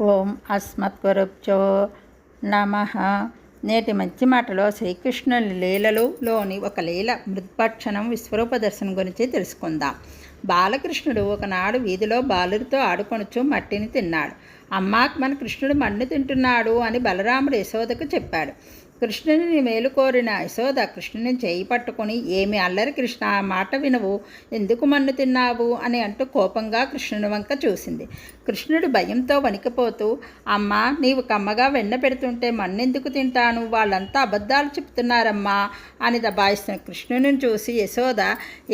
ఓం అస్మద్గురుభ్యో నమః. నేటి మంచి మాటలో శ్రీకృష్ణుని లీలలోని ఒక లీల మృద్భక్షణం విశ్వరూప దర్శనం గురించి తెలుసుకుందాం. బాలకృష్ణుడు ఒకనాడు వీధిలో బాలురితో ఆడుకొనుచు మట్టిని తిన్నాడు. అమ్మా, మన కృష్ణుడు మన్ను తింటున్నాడు అని బలరాముడు యశోదకు చెప్పాడు. కృష్ణుని మేలు కోరిన యశోద కృష్ణుని చేయి పట్టుకుని, ఏమి అల్లరి కృష్ణ, మాట వినవు, ఎందుకు మన్ను తిన్నావు అని అంటూ కోపంగా కృష్ణుని వంక చూసింది. కృష్ణుడు భయంతో వణికిపోతూ, అమ్మా, నీవు కమ్మగా వెన్న పెడుతుంటే మన్నెందుకు తింటాను, వాళ్ళంతా అబద్ధాలు చెప్తున్నారమ్మా అని దబాయిస్తున్న కృష్ణుని చూసి యశోద,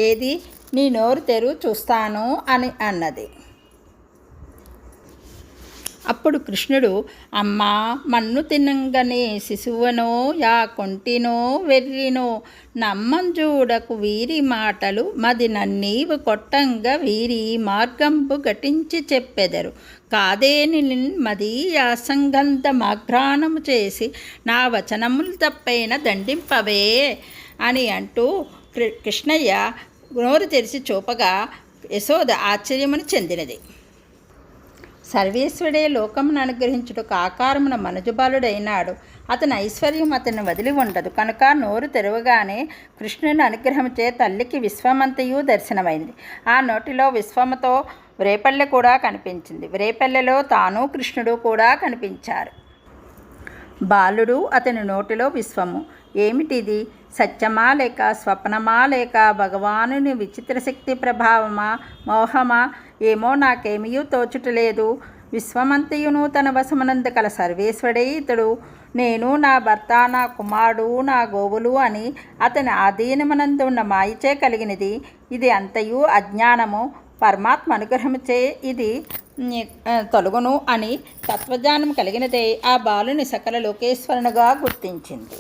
ఏది నీ నోరు తెరువు చూస్తాను అని అన్నది. అప్పుడు కృష్ణుడు, అమ్మా, మన్ను తినంగనే శిశువనో యా కొంటినో వెర్రినో నమ్మంజూడకు వీరి మాటలు మది నన్నీవు కొట్టంగా వీరి మార్గంబు ఘటించి చెప్పెదరు కాదేని మది యాసంగంధమాఘ్రాణము చేసి నా వచనములు తప్పైన దండింపవే అని అంటూ కృష్ణయ్య నోరు తెరిచి చూపగా యశోద ఆశ్చర్యమును చెందినది. సర్వేశ్వరుడే లోకమును అనుగ్రహించుటకు ఆకారమున మనుజుబాలుడైనాడు. అతని ఐశ్వర్యం అతన్ని వదిలి ఉండదు కనుక నోరు తెరవగానే కృష్ణుని అనుగ్రహంచే తల్లికి విశ్వమంతయు దర్శనమైంది. ఆ నోటిలో విశ్వముతో వ్రేపల్లె కూడా కనిపించింది. వ్రేపల్లెలో తాను కృష్ణుడు కూడా కనిపించారు. బాలుడు, అతని నోటిలో విశ్వము. ఏమిటిది? సత్యమా లేక స్వప్నమా లేక భగవానుని విచిత్ర శక్తి ప్రభావమా, మోహమా? ఏమో నాకేమీ తోచుటలేదు. విశ్వమంతయును తన వశమునందు కల సర్వేశ్వరుడే ఇతడు. నేను, నా భర్త, నా కుమారుడు, నా గోవులు అని అతని ఆధీనమునందు ఉన్న మాయచే కలిగినది. ఇది అంతయు అజ్ఞానము. పరమాత్మ అనుగ్రహముచే ఇది తొలగును అని తత్వజ్ఞానం కలిగినదే ఆ బాలుని సకల లోకేశ్వరునిగా గుర్తించింది.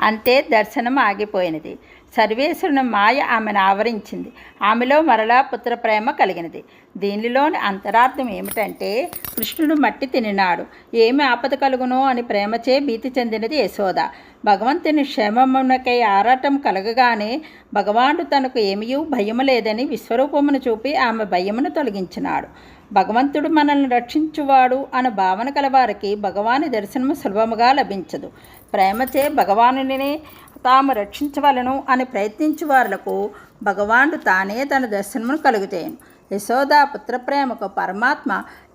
అంతే దర్శనం ఆగిపోయినది. సర్వేశ్వరుని మాయ ఆమెను ఆవరించింది. ఆమెలో మరలా పుత్రప్రేమ కలిగినది. దీనిలోని అంతరార్థం ఏమిటంటే, కృష్ణుడు మట్టి తినినాడు, ఏమి ఆపద కలుగునో అని ప్రేమచే భీతి చెందినది యశోద. భగవంతుని క్షేమమునకై ఆరాటం కలగగానే భగవానుడు తనకు ఏమీ భయము లేదని విశ్వరూపమును చూపి ఆమె భయమును తొలగించినాడు. భగవంతుడు మనల్ని రక్షించువాడు అన్న భావన కలవారికి భగవాని దర్శనము సులభముగా లభించదు. ప్రేమచే భగవానుని తాము రక్షించవలను అని ప్రయత్నించు వారులకు భగవానుడు తానే తన దర్శనమును కలుగుచేయను. యశోద పుత్రప్రేమకు పరమాత్మ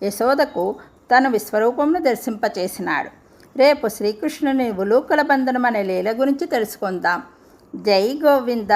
యశోదకు తన విశ్వరూపమును దర్శింపచేసినాడు. రేపు శ్రీకృష్ణుని ఉలూకల బంధనం అనే లీల గురించి తెలుసుకుందాం. జై గోవింద.